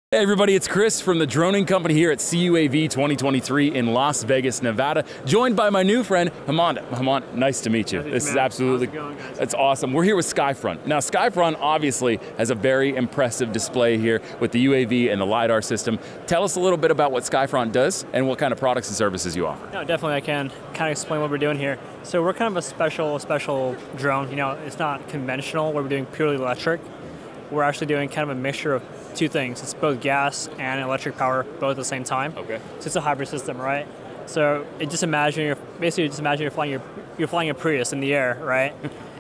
Hey everybody, it's Chris from the droning company here at CUAV 2023 in Las Vegas, Nevada, joined by my new friend, Hemant. Hemant, nice to meet you. This is absolutely, it's awesome. We're here with Skyfront. Now Skyfront obviously has a very impressive display here with the UAV and the LiDAR system. Tell us a little bit about what Skyfront does and what kind of products and services you offer. No, definitely I can kind of explain what we're doing here. So we're kind of a special drone. You know, it's not conventional where we're doing purely electric. We're actually doing kind of a mixture of two things. It's both gas and electric power, both at the same time. Okay. So it's a hybrid system, right? So just imagine you're flying a Prius in the air, right?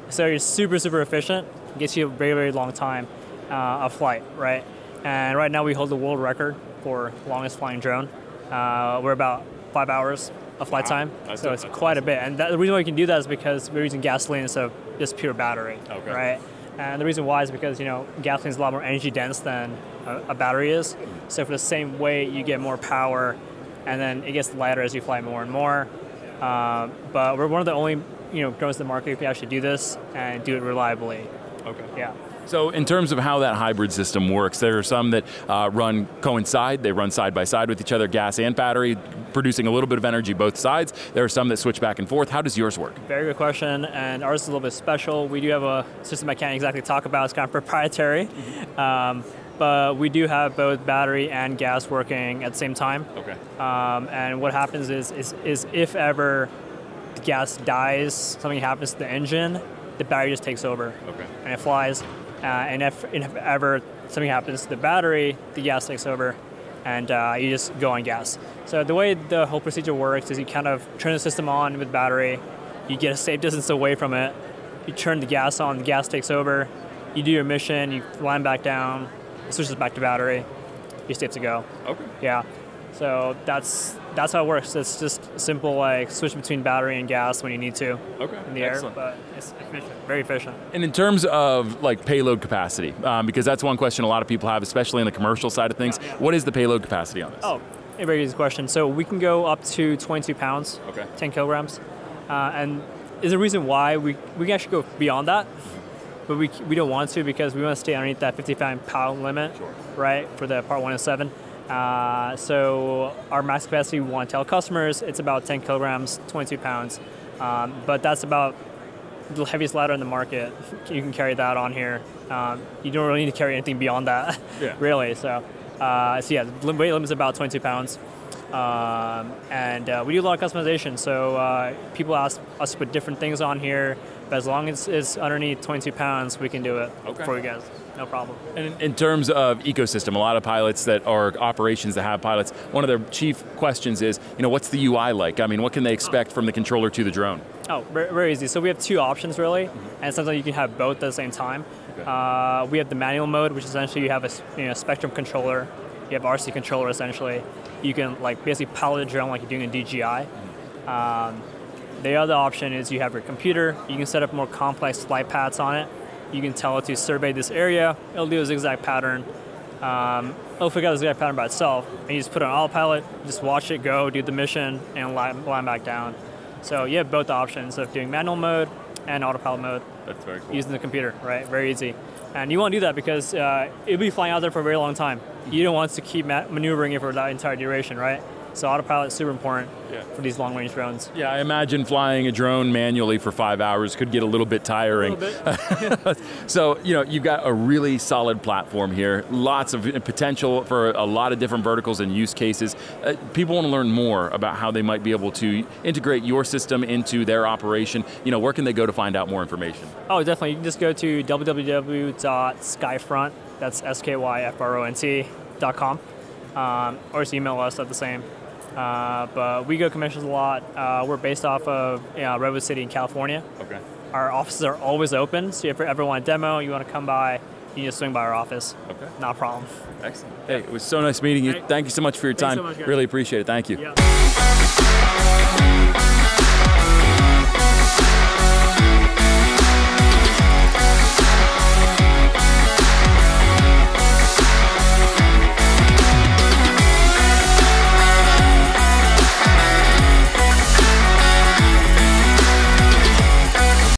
So you're super efficient. It gets you a very long time of flight, right? And right now we hold the world record for longest flying drone. We're about 5 hours of flight time, so it's quite a bit. And the reason why we can do that is because we're using gasoline instead of just pure battery, right? And the reason why is because, you know, gasoline is a lot more energy dense than a battery is. So for the same weight, you get more power, and then it gets lighter as you fly more and more. But we're one of the only, drones in the market who can actually do this and do it reliably. Okay. Yeah. So in terms of how that hybrid system works, there are some that coincide, they run side by side with each other, gas and battery, producing a little bit of energy both sides. There are some that switch back and forth. How does yours work? Very good question, and ours is a little bit special. We do have a system I can't exactly talk about, it's kind of proprietary. But we do have both battery and gas working at the same time. Okay. And what happens is if ever the gas dies, something happens to the engine, the battery just takes over. Okay. And it flies. And if ever something happens to the battery, the gas takes over, and you just go on gas. So the way the whole procedure works is you kind of turn the system on with battery, you get a safe distance away from it, you turn the gas on, the gas takes over, you do your mission, you land back down, it switches back to battery, you're safe to go. Okay. Yeah. So that's how it works. It's just simple, like switch between battery and gas when you need to. Okay. In the air, but it's efficient, very efficient. And in terms of like payload capacity, because that's one question a lot of people have, especially on the commercial side of things. What is the payload capacity on this? Oh, a very easy question. So we can go up to 22 pounds, 10 kilograms, and there's a reason why we can actually go beyond that, but we don't want to because we want to stay underneath that 55-pound limit, right, for the Part 107. So our max capacity we want to tell customers it's about 10 kilograms, 22 pounds, but that's about the heaviest ladder in the market. You can carry that on here. You don't really need to carry anything beyond that, really. So yeah, the weight limit is about 22 pounds. And we do a lot of customization, so people ask us to put different things on here, but as long as it's underneath 22 pounds, we can do it for you guys. No problem. And in terms of ecosystem, a lot of pilots that are operations that have pilots, one of their chief questions is, what's the UI like? I mean, what can they expect from the controller to the drone? Oh, very easy. So we have two options really, and sometimes you can have both at the same time. Okay. We have the manual mode, which essentially you have a Spectrum controller. You have RC controller essentially. You can basically pilot a drone like you're doing in DJI. The other option is you have your computer. You can set up more complex flight paths on it. You can tell it to survey this area. It'll do a zigzag pattern. It'll figure out the zigzag pattern by itself. And you just put it on autopilot, just watch it go, do the mission, and land back down. So you have both options of doing manual mode and autopilot mode. That's very cool. Using the computer, right? Very easy. And you want to do that because it'll be flying out there for a very long time. You don't want to keep maneuvering it for that entire duration, right? So autopilot is super important for these long-range drones. Yeah, I imagine flying a drone manually for 5 hours could get a little bit tiring. A little bit. So, you've got a really solid platform here, lots of potential for a lot of different verticals and use cases. People want to learn more about how they might be able to integrate your system into their operation. Where can they go to find out more information? Oh, definitely. You can just go to www.skyfront, that's SKYFRONT.com, or just email us at the same. But we go commissions a lot. We're based off of Redwood City in California. Okay. Our offices are always open, so if you ever want a demo, you want to come by, you just swing by our office. Okay. Not a problem. Excellent. Hey, it was so nice meeting you. Thank you so much for your time. So much, really appreciate it. Thank you. Yeah.